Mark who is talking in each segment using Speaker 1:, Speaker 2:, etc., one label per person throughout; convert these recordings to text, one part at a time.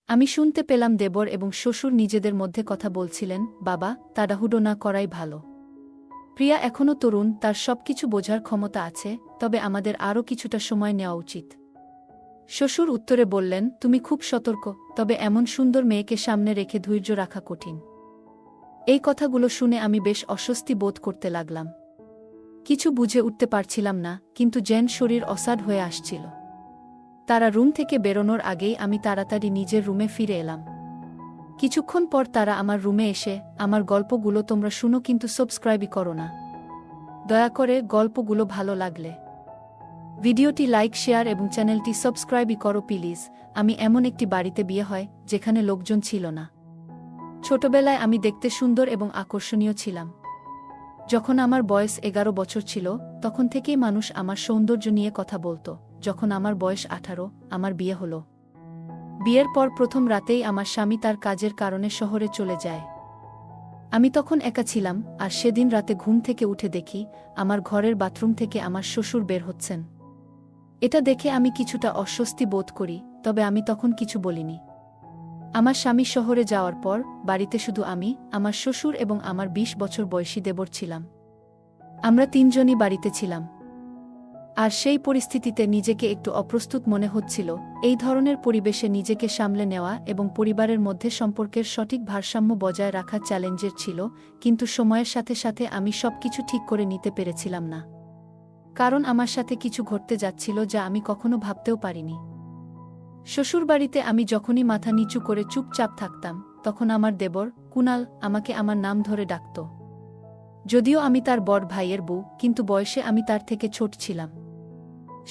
Speaker 1: আমি শুনতে পেলাম দেবর এবং শ্বশুর নিজেদের মধ্যে কথা বলছিলেন, বাবা, তাড়াহুড়ো না করাই ভালো। প্রিয়া এখনও তরুণ, তার সবকিছু বোঝার ক্ষমতা আছে, তবে আমাদের আরও কিছুটা সময় নেওয়া উচিত। শ্বশুর উত্তরে বললেন, তুমি খুব সতর্ক, তবে এমন সুন্দর মেয়েকে সামনে রেখে ধৈর্য রাখা কঠিন। এই কথাগুলো শুনে আমি বেশ অস্বস্তি বোধ করতে লাগলাম। কিছু বুঝে উঠতে পারছিলাম না, কিন্তু জেন শরীর অসাড় হয়ে আসছিল। তারা রুম থেকে বেরোনোর আগেই আমি তাড়াতাড়ি নিজের রুমে ফিরে এলাম। কিছুক্ষণ পর তারা আমার রুমে এসে, আমার গল্পগুলো তোমরা শুনো কিন্তু সাবস্ক্রাইবই করো না। দয়া করে গল্পগুলো ভালো লাগলে ভিডিওটি লাইক, শেয়ার এবং চ্যানেলটি সাবস্ক্রাইবই করো প্লিজ। আমি এমন একটি বাড়িতে বিয়ে হয় যেখানে লোকজন ছিল না। ছোটবেলায় আমি দেখতে সুন্দর এবং আকর্ষণীয় ছিলাম। যখন আমার বয়স 11 বছর ছিল, তখন থেকেই মানুষ আমার সৌন্দর্য নিয়ে কথা বলতো। যখন আমার বয়স 18, আমার বিয়ে হলো। বিয়ের পর প্রথম রাতেই আমার স্বামী তার কাজের কারণে শহরে চলে যায়। আমি তখন একা ছিলাম, আর সেদিন রাতে ঘুম থেকে উঠে দেখি আমার ঘরের বাথরুম থেকে আমার শ্বশুর বের হচ্ছেন। এটা দেখে আমি কিছুটা অস্বস্তি বোধ করি, তবে আমি তখন কিছু বলিনি। আমার স্বামী শহরে যাওয়ার পর বাড়িতে শুধু আমি, আমার শ্বশুর এবং আমার 20 বছর বয়সী দেবর ছিলাম। আমরা তিনজনই বাড়িতে ছিলাম। আর সেই পরিস্থিতিতে নিজেকে একটু অপ্রস্তুত মনে হচ্ছিল। এই ধরনের পরিবেশে নিজেকে সামলে নেওয়া এবং পরিবারের মধ্যে সম্পর্কের সঠিক ভারসাম্য বজায় রাখা চ্যালেঞ্জের ছিল, কিন্তু সময়ের সাথে সাথে আমি সবকিছু ঠিক করে নিতে পেরেছিলাম না। কারণ আমার সাথে কিছু ঘটতে যাচ্ছিল যা আমি কখনো ভাবতেও পারিনি। শ্বশুরবাড়িতে আমি যখনই মাথা নিচু করে চুপচাপ থাকতাম, তখন আমার দেবর, কুনাল, আমাকে আমার নাম ধরে ডাকত। যদিও আমি তার বড় ভাইয়ের বউ, কিন্তু বয়সে আমি তার থেকে ছোট ছিলাম।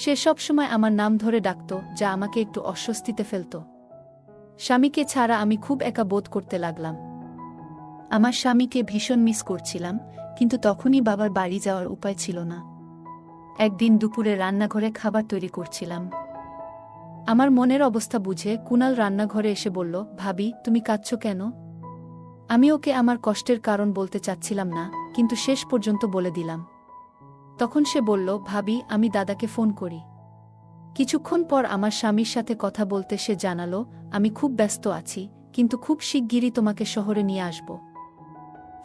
Speaker 1: সে সবসময় আমার নাম ধরে ডাকত, যা আমাকে একটু অস্বস্তিতে ফেলত। স্বামীকে ছাড়া আমি খুব একা বোধ করতে লাগলাম। আমার স্বামীকে ভীষণ মিস করছিলাম, কিন্তু তখনই বাবার বাড়ি যাওয়ার উপায় ছিল না। একদিন দুপুরে রান্নাঘরে খাবার তৈরি করছিলাম। আমার মনের অবস্থা বুঝে কুনাল রান্নাঘরে এসে বলল, ভাবি, তুমি কাঁদছো কেন? আমি ওকে আমার কষ্টের কারণ বলতে চাচ্ছিলাম না, কিন্তু শেষ পর্যন্ত বলে দিলাম। তখন সে বলল, ভাবি, আমি দাদাকে ফোন করি। কিছুক্ষণ পর আমার স্বামীর সাথে কথা বলতে সে জানালো, আমি খুব ব্যস্ত আছি, কিন্তু খুব শিগগিরই তোমাকে শহরে নিয়ে আসব।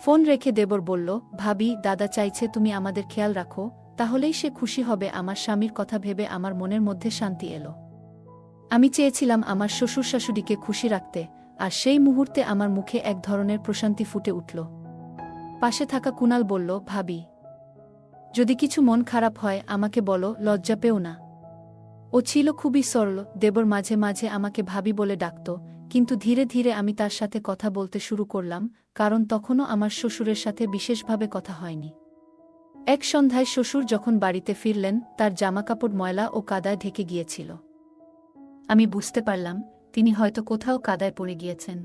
Speaker 1: ফোন রেখে দেবর বলল, ভাবি, দাদা চাইছে তুমি আমাদের খেয়াল রাখো, তাহলেই সে খুশি হবে। আমার স্বামীর কথা ভেবে আমার মনের মধ্যে শান্তি এলো। আমি চেয়েছিলাম আমার শ্বশুর শাশুড়িকে খুশি রাখতে, আর সেই মুহূর্তে আমার মুখে এক ধরনের প্রশান্তি ফুটে উঠল। পাশে থাকা কুনাল বলল, ভাবি, যদি কিছু মন খারাপ হয় আমাকে বলো, লজ্জা পেও না। ও ছিল খুবই সরল। দেবর মাঝে মাঝে আমাকে ভাবি বলে ডাকত, কিন্তু ধীরে ধীরে আমি তার সাথে কথা বলতে শুরু করলাম, কারণ তখনও আমার শ্বশুরের সাথে বিশেষভাবে কথা হয়নি। এক সন্ধ্যায় শ্বশুর যখন বাড়িতে ফিরলেন, তার জামাকাপড় ময়লা ও কাদায় ঢেকে গিয়েছিল। আমি বুঝতে পারলাম তিনি হয়তো কোথাও কাদায় পড়ে গিয়েছেন।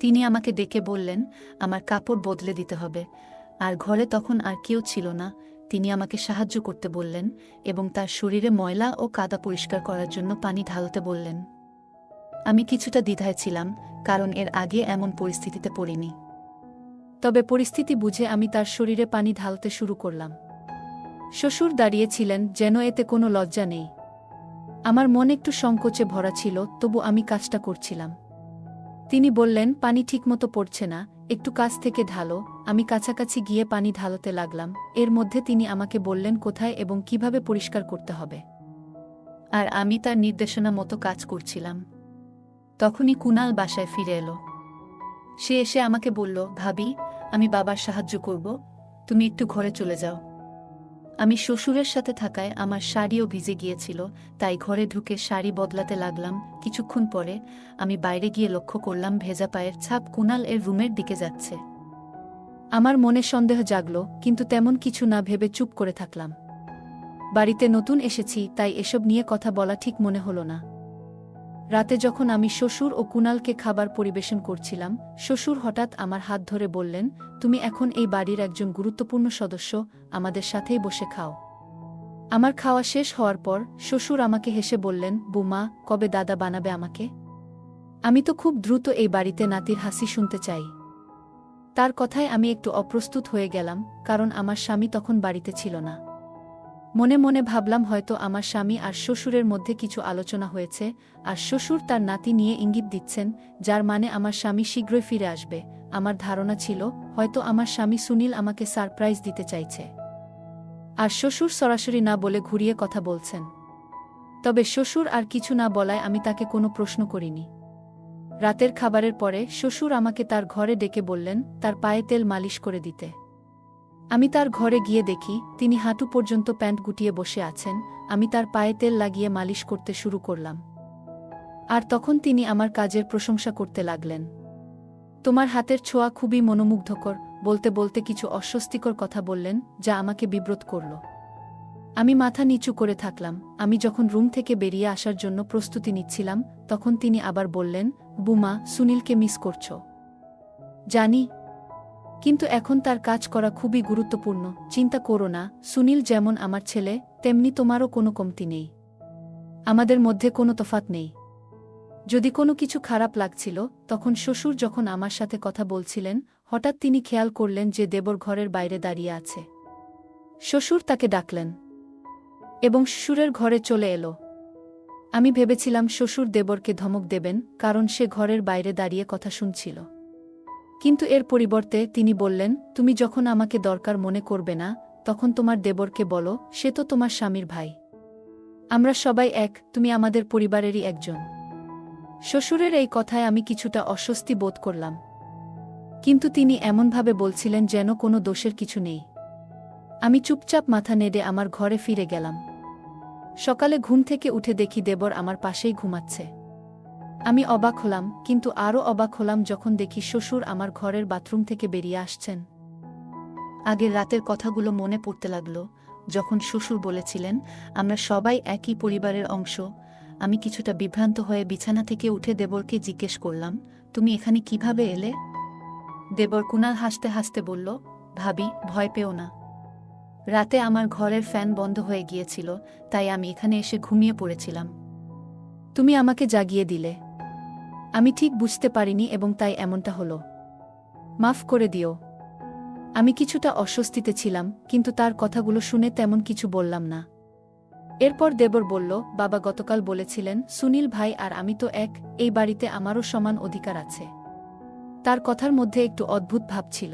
Speaker 1: তিনি আমাকে ডেকে বললেন আমার কাপড় বদলে দিতে হবে, আর ঘরে তখন আর কেউ ছিল না। তিনি আমাকে সাহায্য করতে বললেন এবং তার শরীরে ময়লা ও কাদা পরিষ্কার করার জন্য পানি ঢালতে বললেন। আমি কিছুটা দ্বিধায় ছিলাম, কারণ এর আগে এমন পরিস্থিতিতে পড়িনি। তবে পরিস্থিতি বুঝে আমি তার শরীরে পানি ঢালতে শুরু করলাম। শ্বশুর দাঁড়িয়েছিলেন, যেন এতে কোনো লজ্জা নেই। আমার মন একটু সংকোচে ভরা ছিল, তবু আমি কাজটা করছিলাম। তিনি বললেন, পানি ঠিকমতো পড়ছে না, একটু কাছ থেকে ঢালো। আমি কাছাকাছি গিয়ে পানি ঢালতে লাগলাম। এর মধ্যে তিনি আমাকে বললেন কোথায় এবং কিভাবে পরিষ্কার করতে হবে, আর আমি তার নির্দেশনা মতো কাজ করছিলাম। তখনই কুনাল বাসায় ফিরে এলো। সে এসে আমাকে বলল, ভাবি, আমি বাবার সাহায্য করব, তুমি একটু ঘরে চলে যাও। আমি শ্বশুরের সাথে থাকায় আমার শাড়িও ভিজে গিয়েছিল, তাই ঘরে ঢুকে শাড়ি বদলাতে লাগলাম। কিছুক্ষণ পরে আমি বাইরে গিয়ে লক্ষ্য করলাম ভেজা পায়ের ছাপ কুনাল এর রুমের দিকে যাচ্ছে। আমার মনে সন্দেহ জাগল, কিন্তু তেমন কিছু না ভেবে চুপ করে থাকলাম। বাড়িতে নতুন এসেছি, তাই এসব নিয়ে কথা বলা ঠিক মনে হলো না। রাতে যখন আমি শ্বশুর ও কুনালকে খাবার পরিবেশন করছিলাম, শ্বশুর হঠাৎ আমার হাত ধরে বললেন, তুমি এখন এই বাড়ির একজন গুরুত্বপূর্ণ সদস্য, আমাদের সাথেই বসে খাও। আমার খাওয়া শেষ হওয়ার পর শ্বশুর আমাকে হেসে বললেন, বুমা, কবে দাদা বানাবে আমাকে? আমি তো খুব দ্রুত এই বাড়িতে নাতির হাসি শুনতে চাই। তার কথায় আমি একটু অপ্রস্তুত হয়ে গেলাম, কারণ আমার স্বামী তখন বাড়িতে ছিল না। মনে মনে ভাবলাম হয়তো আমার স্বামী আর শ্বশুরের মধ্যে কিছু আলোচনা হয়েছে, আর শ্বশুর তার নাতি নিয়ে ইঙ্গিত দিচ্ছেন, যার মানে আমার স্বামী শীঘ্রই ফিরে আসবে। আমার ধারণা ছিল হয়তো আমার স্বামী সুনীল আমাকে সারপ্রাইজ দিতে চাইছে, আর শ্বশুর সরাসরি না বলে ঘুরিয়ে কথা বলছেন। তবে শ্বশুর আর কিছু না বলায় আমি তাকে কোনো প্রশ্ন করিনি। রাতের খাবারের পরে শ্বশুর আমাকে তার ঘরে ডেকে বললেন তার পায়ে তেল মালিশ করে দিতে। আমি তার ঘরে গিয়ে দেখি তিনি হাঁটু পর্যন্ত প্যান্ট গুটিয়ে বসে আছেন। আমি তার পায়ে তেল লাগিয়ে মালিশ করতে শুরু করলাম, আর তখন তিনি আমার কাজের প্রশংসা করতে লাগলেন। তোমার হাতের ছোঁয়া খুবই মনোমুগ্ধকর, বলতে বলতে কিছু অস্বস্তিকর কথা বললেন, যা আমাকে বিব্রত করল। আমি মাথা নিচু করে থাকলাম। আমি যখন রুম থেকে বেরিয়ে আসার জন্য প্রস্তুতি নিচ্ছিলাম, তখন তিনি আবার বললেন, বুমা, সুনীলকে মিস করছো। জানি, কিন্তু এখন তার কাজ করা খুবই গুরুত্বপূর্ণ। চিন্তা করো না, সুনীল যেমন আমার ছেলে, তেমনি তোমারও কোনো কমতি নেই। আমাদের মধ্যে কোনো তফাৎ নেই। যদি কোনো কিছু খারাপ লাগছিল, তখন শ্বশুর যখন আমার সাথে কথা বলছিলেন, হঠাৎ তিনি খেয়াল করলেন যে দেবর ঘরের বাইরে দাঁড়িয়ে আছে। শ্বশুর তাকে ডাকলেন এবং শ্বশুরের ঘরে চলে এলো। আমি ভেবেছিলাম শ্বশুর দেবরকে ধমক দেবেন, কারণ সে ঘরের বাইরে দাঁড়িয়ে কথা শুনছিল। কিন্তু এর পরিবর্তে তিনি বললেন, তুমি যখন আমাকে দরকার মনে করবে না, তখন তোমার দেবরকে বলো, সে তো তোমার স্বামীর ভাই। আমরা সবাই এক, তুমি আমাদের পরিবারেরই একজন। শ্বশুরের এই কথায় আমি কিছুটা অস্বস্তি বোধ করলাম, কিন্তু তিনি এমনভাবে বলছিলেন যেন কোনো দোষের কিছু নেই। আমি চুপচাপ মাথা নেড়ে আমার ঘরে ফিরে গেলাম। সকালে ঘুম থেকে উঠে দেখি দেবর আমার পাশেই ঘুমাচ্ছে। আমি অবাক হলাম, কিন্তু আরও অবাক হলাম যখন দেখি শ্বশুর আমার ঘরের বাথরুম থেকে বেরিয়ে আসছেন। আগের রাতের কথাগুলো মনে পড়তে লাগল, যখন শ্বশুর বলেছিলেন আমরা সবাই একই পরিবারের অংশ। আমি কিছুটা বিভ্রান্ত হয়ে বিছানা থেকে উঠে দেবরকে জিজ্ঞেস করলাম, তুমি এখানে কিভাবে এলে? দেবর কুনাল হাসতে হাসতে বলল, ভাবি, ভয় পেও না। রাতে আমার ঘরের ফ্যান বন্ধ হয়ে গিয়েছিল, তাই আমি এখানে এসে ঘুমিয়ে পড়েছিলাম। তুমি আমাকে জাগিয়ে দিলে। আমি ঠিক বুঝতে পারিনি এবং তাই এমনটা হলো। মাফ করে দিও। আমি কিছুটা অস্বস্তিতে ছিলাম, কিন্তু তার কথাগুলো শুনে তেমন কিছু বললাম না। এরপর দেবর বলল, বাবা গতকাল বলেছিলেন সুনীল ভাই আর আমি তো এক, এই বাড়িতে আমারও সমান অধিকার আছে। তার কথার মধ্যে একটু অদ্ভুত ভাব ছিল,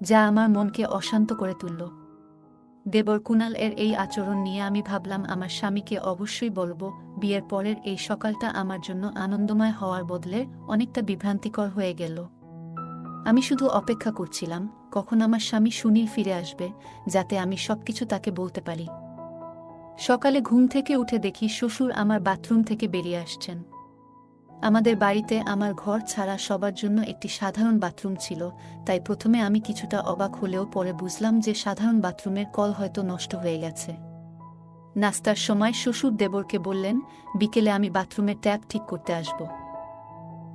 Speaker 1: যা আমার মনকে অশান্ত করে তুলল। দেবর কুনাল এর এই আচরণ নিয়ে আমি ভাবলাম আমার স্বামীকে অবশ্যই বলবো। বিয়ের পরের এই সকালটা আমার জন্য আনন্দময় হওয়ার বদলে অনেকটা বিভ্রান্তিকর হয়ে গেল। আমি শুধু অপেক্ষা করছিলাম কখন আমার স্বামী সুনীল ফিরে আসবে, যাতে আমি সবকিছু তাকে বলতে পারি। সকালে ঘুম থেকে উঠে দেখি শ্বশুর আমার বাথরুম থেকে বেরিয়ে আসছেন। আমাদের বাড়িতে আমার ঘর ছাড়া সবার জন্য একটি সাধারণ বাথরুম ছিল, তাই প্রথমে আমি কিছুটা অবাক হলেও পরে বুঝলাম যে সাধারণ বাথরুমের কল হয়তো নষ্ট হয়ে গেছে। নাস্তার সময় শ্বশুর দেবরকে বললেন, বিকেলে আমি বাথরুমের ট্যাপ ঠিক করতে আসব,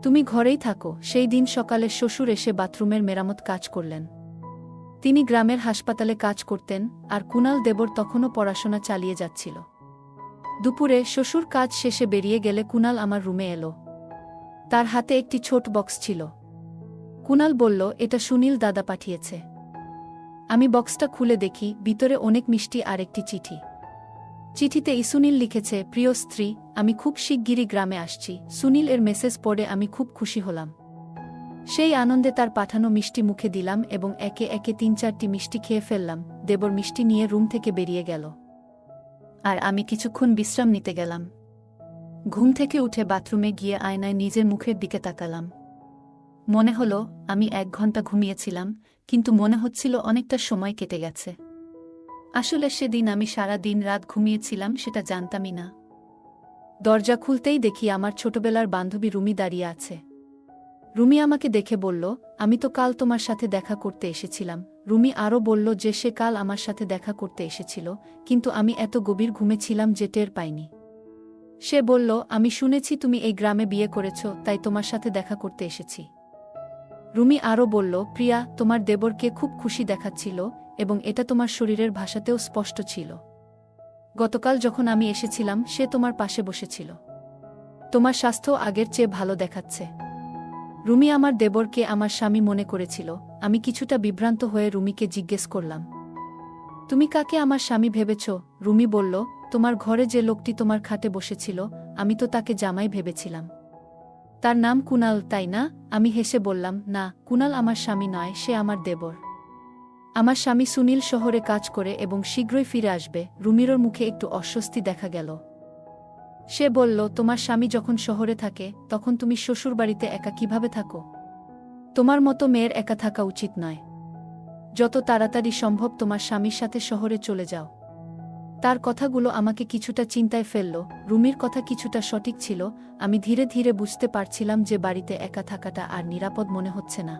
Speaker 1: তুমি ঘরেই থাকো। সেই দিন সকালে শ্বশুর এসে বাথরুমের মেরামত কাজ করলেন। তিনি গ্রামের হাসপাতালে কাজ করতেন, আর কুনাল দেবর তখনও পড়াশোনা চালিয়ে যাচ্ছিল। দুপুরে শ্বশুর কাজ শেষে বেরিয়ে গেলে কুনাল আমার রুমে এলো। তার হাতে একটি ছোট বক্স ছিল। কুনাল বলল, এটা সুনীল দাদা পাঠিয়েছে। আমি বক্সটা খুলে দেখি ভিতরে অনেক মিষ্টি আর একটি চিঠি। চিঠিতে সুনীল লিখেছে, প্রিয় স্ত্রী, আমি খুব শিগগিরই গ্রামে আসছি। সুনীল এর মেসেজ পড়ে আমি খুব খুশি হলাম। সেই আনন্দে তার পাঠানো মিষ্টি মুখে দিলাম এবং একে একে ৩-৪টি মিষ্টি খেয়ে ফেললাম। দেবর মিষ্টি নিয়ে রুম থেকে বেরিয়ে গেল, আর আমি কিছুক্ষণ বিশ্রাম নিতে গেলাম। ঘুম থেকে উঠে বাথরুমে গিয়ে আয়নায় নিজের মুখের দিকে তাকালাম। মনে হলো আমি ১ ঘন্টা ঘুমিয়েছিলাম, কিন্তু মনে হচ্ছিল অনেকটা সময় কেটে গেছে। আসলে সেদিন আমি সারা দিন রাত ঘুমিয়েছিলাম সেটা জানতামই না। দরজা খুলতেই দেখি আমার ছোটবেলার বান্ধবী রুমি দাঁড়িয়ে আছে। রুমি আমাকে দেখে বলল, আমি তো কাল তোমার সাথে দেখা করতে এসেছিলাম। রুমি আরও বলল যে সে কাল আমার সাথে দেখা করতে এসেছিল, কিন্তু আমি এত গভীর ঘুমে ছিলাম যে টের পাইনি। সে বলল, আমি শুনেছি তুমি এই গ্রামে বিয়ে করেছ, তাই তোমার সাথে দেখা করতে এসেছি। রুমি আরও বলল, প্রিয়া, তোমার দেবরকে খুব খুশি দেখাচ্ছিল এবং এটা তোমার শরীরের ভাষাতেও স্পষ্ট ছিল। গতকাল যখন আমি এসেছিলাম সে তোমার পাশে বসেছিল। তোমার স্বাস্থ্য আগের চেয়ে ভালো দেখাচ্ছে। রুমি আমার দেবরকে আমার স্বামী মনে করেছিল। আমি কিছুটা বিভ্রান্ত হয়ে রুমিকে জিজ্ঞেস করলাম, তুমি কাকে আমার স্বামী ভেবেছ? রুমি বলল, তোমার ঘরে যে লোকটি তোমার খাটে বসেছিল, আমি তো তাকে জামাই ভেবেছিলাম। তার নাম কুনাল, তাই না? আমি হেসে বললাম, না, কুনাল আমার স্বামী নয়, সে আমার দেবর। আমার স্বামী সুনীল শহরে কাজ করে এবং শীঘ্রই ফিরে আসবে। রুমির মুখে একটু অস্বস্তি দেখা গেল। সে বলল, তোমার স্বামী যখন শহরে থাকে তখন তুমি শ্বশুরবাড়িতে একা কিভাবে থাকো? তোমার মতো মেয়ের একা থাকা উচিত নয়। যত তাড়াতাড়ি সম্ভব তোমার স্বামীর সাথে শহরে চলে যাও। তার কথাগুলো আমাকে কিছুটা চিন্তায় ফেলল। রুমির কথা কিছুটা সঠিক ছিল। আমি ধীরে ধীরে বুঝতে পারছিলাম যে বাড়িতে একা থাকাটা আর নিরাপদ মনে হচ্ছে না।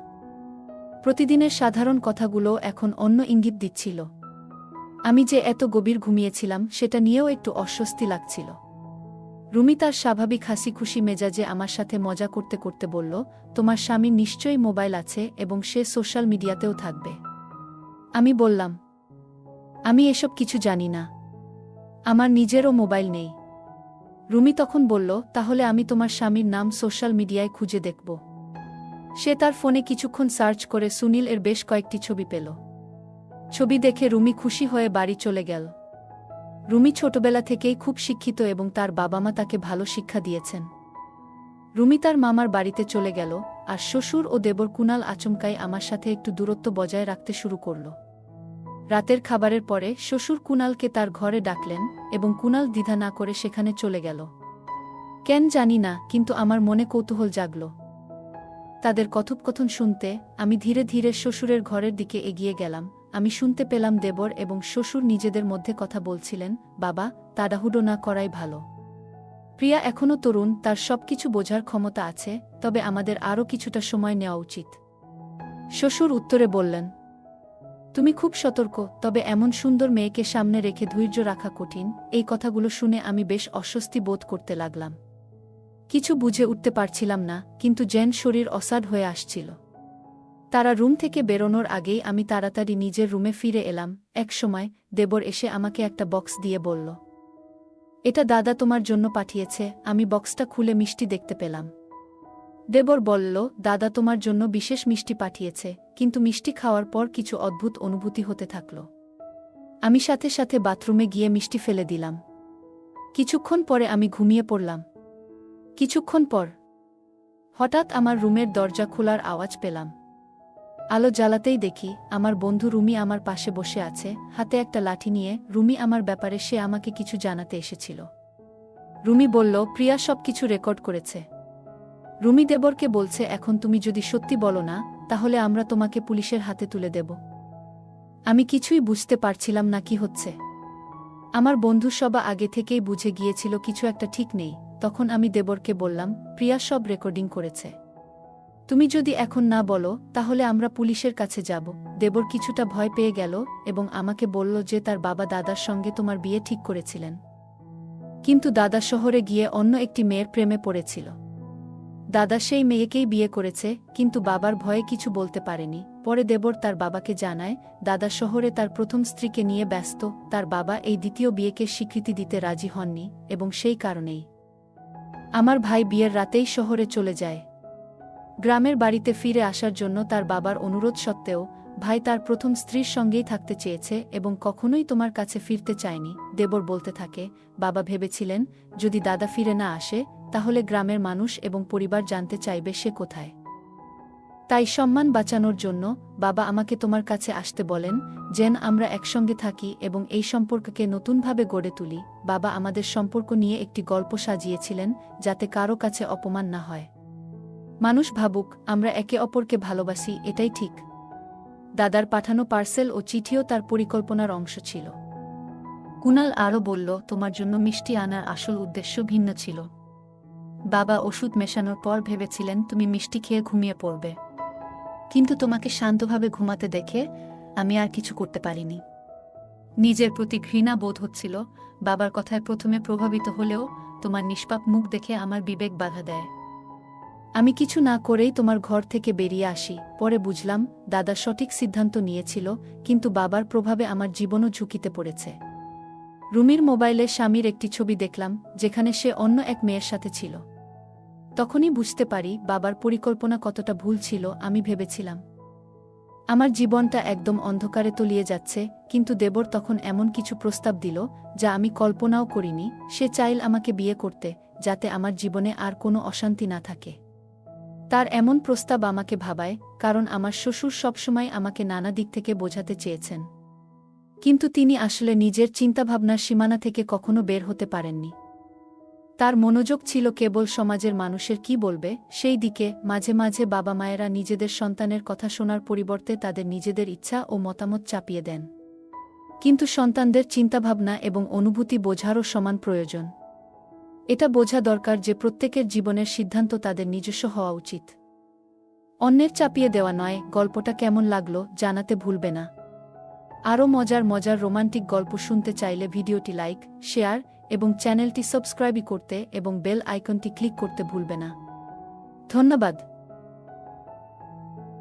Speaker 1: প্রতিদিনের সাধারণ কথাগুলো এখন অন্য ইঙ্গিত দিচ্ছিল। আমি যে এত গভীর ঘুমিয়েছিলাম সেটা নিয়েও একটু অস্বস্তি লাগছিল। রুমি তার স্বাভাবিক হাসি খুশি মেজাজে আমার সাথে মজা করতে করতে বলল, তোমার স্বামীর নিশ্চয়ই মোবাইল আছে এবং সে সোশ্যাল মিডিয়াতেও থাকবে। আমি বললাম, আমি এসব কিছু জানি না। আমার নিজেরও মোবাইল নেই। রুমি তখন বলল, তাহলে আমি তোমার স্বামীর নাম সোশ্যাল মিডিয়ায় খুঁজে দেখব। সে তার ফোনে কিছুক্ষণ সার্চ করে সুনীল এর বেশ কয়েকটি ছবি পেল। ছবি দেখে রুমি খুশি হয়ে বাড়ি চলে গেল। রুমি ছোটবেলা থেকেই খুব শিক্ষিত এবং তার বাবা মা তাকে ভালো শিক্ষা দিয়েছেন। রুমি তার মামার বাড়িতে চলে গেল, আর শ্বশুর ও দেবর কুনাল আচমকাই আমার সাথে একটু দূরত্ব বজায় রাখতে শুরু করল। রাতের খাবারের পরে শ্বশুর কুনালকে তার ঘরে ডাকলেন এবং কুনাল দ্বিধা না করে সেখানে চলে গেল। কেন জানি না, কিন্তু আমার মনে কৌতূহল জাগল। তাদের কথোপকথন শুনতে আমি ধীরে ধীরে শ্বশুরের ঘরের দিকে এগিয়ে গেলাম। আমি শুনতে পেলাম দেবর এবং শ্বশুর নিজেদের মধ্যে কথা বলছিলেন, বাবা, তাড়াহুড়ো না করাই ভালো। প্রিয়া এখনও তরুণ, তার সবকিছু বোঝার ক্ষমতা আছে, তবে আমাদের আরও কিছুটা সময় নেওয়া উচিত। শ্বশুর উত্তরে বললেন, তুমি খুব সতর্ক, তবে এমন সুন্দর মেয়েকে সামনে রেখে ধৈর্য রাখা কঠিন। এই কথাগুলো শুনে আমি বেশ অস্বস্তি বোধ করতে লাগলাম। কিছু বুঝে উঠতে পারছিলাম না, কিন্তু যেন শরীর অসাড় হয়ে আসছিল। তারা রুম থেকে বেরোনোর আগেই আমি তাড়াতাড়ি নিজের রুমে ফিরে এলাম। একসময় দেবর এসে আমাকে একটা বক্স দিয়ে বলল, এটা দাদা তোমার জন্য পাঠিয়েছে। আমি বক্সটা খুলে মিষ্টি দেখতে পেলাম। দেবর বলল, দাদা তোমার জন্য বিশেষ মিষ্টি পাঠিয়েছে। কিন্তু মিষ্টি খাওয়ার পর কিছু অদ্ভুত অনুভূতি হতে থাকল। আমি সাথে সাথে বাথরুমে গিয়ে মিষ্টি ফেলে দিলাম। কিছুক্ষণ পরে আমি ঘুমিয়ে পড়লাম। কিছুক্ষণ পর হঠাৎ আমার রুমের দরজা খোলার আওয়াজ পেলাম। আলো জ্বালাতেই দেখি আমার বন্ধু রুমি আমার পাশে বসে আছে, হাতে একটা লাঠি নিয়ে। রুমি আমার ব্যাপারে সে আমাকে কিছু জানাতে এসেছিল। রুমি বলল, প্রিয়া সবকিছু রেকর্ড করেছে। রুমি দেবরকে বলছে, এখন তুমি যদি সত্যি বলো না, তাহলে আমরা তোমাকে পুলিশের হাতে তুলে দেব। আমি কিছুই বুঝতে পারছিলাম না কি হচ্ছে। আমার বন্ধু সবা আগে থেকেই বুঝে গিয়েছিল কিছু একটা ঠিক নেই। তখন আমি দেবরকে বললাম, প্রিয়া সব রেকর্ডিং করেছে। তুমি যদি এখন না বলো তাহলে আমরা পুলিশের কাছে যাব। দেবর কিছুটা ভয় পেয়ে গেল এবং আমাকে বলল যে তার বাবা দাদার সঙ্গে তোমার বিয়ে ঠিক করেছিলেন, কিন্তু দাদা শহরে গিয়ে অন্য একটি মেয়ের প্রেমে পড়েছিল। দাদা সেই মেয়েকেই বিয়ে করেছে, কিন্তু বাবার ভয়ে কিছু বলতে পারেনি। পরে দেবর তার বাবাকে জানায় দাদা শহরে তার প্রথম স্ত্রীকে নিয়ে ব্যস্ত। তার বাবা এই দ্বিতীয় বিয়েকে স্বীকৃতি দিতে রাজি হননি এবং সেই কারণেই আমার ভাই বিয়ের রাতেই শহরে চলে যায়। গ্রামের বাড়িতে ফিরে আসার জন্য তার বাবার অনুরোধ সত্ত্বেও ভাই তার প্রথম স্ত্রীর সঙ্গেই থাকতে চেয়েছে এবং কখনোই তোমার কাছে ফিরতে চায়নি। দেবর বলতে থাকে, বাবা ভেবেছিলেন যদি দাদা ফিরে না আসে তাহলে গ্রামের মানুষ এবং পরিবার জানতে চাইবে সে কোথায়। তাই সম্মান বাঁচানোর জন্য বাবা আমাকে তোমার কাছে আসতে বলেন, যেন আমরা একসঙ্গে থাকি এবং এই সম্পর্ককে নতুনভাবে গড়ে তুলি। বাবা আমাদের সম্পর্ক নিয়ে একটি গল্প সাজিয়েছিলেন, যাতে কারো কাছে অপমান না হয়। মানুষ ভাবুক আমরা একে অপরকে ভালোবাসি, এটাই ঠিক। দাদার পাঠানো পার্সেল ও চিঠিও তার পরিকল্পনার অংশ ছিল। কুনাল আরও বলল, তোমার জন্য মিষ্টি আনার আসল উদ্দেশ্য ভিন্ন ছিল। বাবা ওষুধ মেশানোর পর ভেবেছিলেন তুমি মিষ্টি খেয়ে ঘুমিয়ে পড়বে, কিন্তু তোমাকে শান্তভাবে ঘুমাতে দেখে আমি আর কিছু করতে পারিনি। নিজের প্রতি ঘৃণা বোধ হচ্ছিল। বাবার কথায় প্রথমে প্রভাবিত হলেও তোমার নিষ্পাপ মুখ দেখে আমার বিবেক বাধা দেয়। আমি কিছু না করেই তোমার ঘর থেকে বেরিয়ে আসি। পরে বুঝলাম দাদা সঠিক সিদ্ধান্ত নিয়েছিল, কিন্তু বাবার প্রভাবে আমার জীবনও ঝুঁকিতে পড়েছে। রুমির মোবাইলে স্বামীর একটি ছবি দেখলাম, যেখানে সে অন্য এক মেয়ের সাথে ছিল। তখনই বুঝতে পারি বাবার পরিকল্পনা কতটা ভুল ছিল। আমি ভেবেছিলাম আমার জীবনটা একদম অন্ধকারে তলিয়ে যাচ্ছে, কিন্তু দেবর তখন এমন কিছু প্রস্তাব দিল যা আমি কল্পনাও করিনি। সে চাইল আমাকে বিয়ে করতে, যাতে আমার জীবনে আর কোনো অশান্তি না থাকে। তার এমন প্রস্তাব আমাকে ভাবায়, কারণ আমার শ্বশুর সবসময় আমাকে নানা দিক থেকে বোঝাতে চেয়েছেন, কিন্তু তিনি আসলে নিজের চিন্তাভাবনার সীমানা থেকে কখনো বের হতে পারেননি। তার মনোযোগ ছিল কেবল সমাজের মানুষের কি বলবে সেই দিকে। মাঝে মাঝে বাবা মায়েরা নিজেদের সন্তানের কথা শোনার পরিবর্তে তাদের নিজেদের ইচ্ছা ও মতামত চাপিয়ে দেন, কিন্তু সন্তানদের চিন্তাভাবনা এবং অনুভূতি বোঝারও সমান প্রয়োজন। এটা বোঝা দরকার যে প্রত্যেকের জীবনের সিদ্ধান্ত তাদের নিজস্ব হওয়া উচিত, অন্যের চাপিয়ে দেওয়া নয়। গল্পটা কেমন লাগলো জানাতে ভুলবে না। আরও মজার মজার রোমান্টিক গল্প শুনতে চাইলে ভিডিওটি লাইক, শেয়ার এবং চ্যানেলটি সাবস্ক্রাইব করতে এবং বেল আইকনটি ক্লিক করতে ভুলবে না। ধন্যবাদ।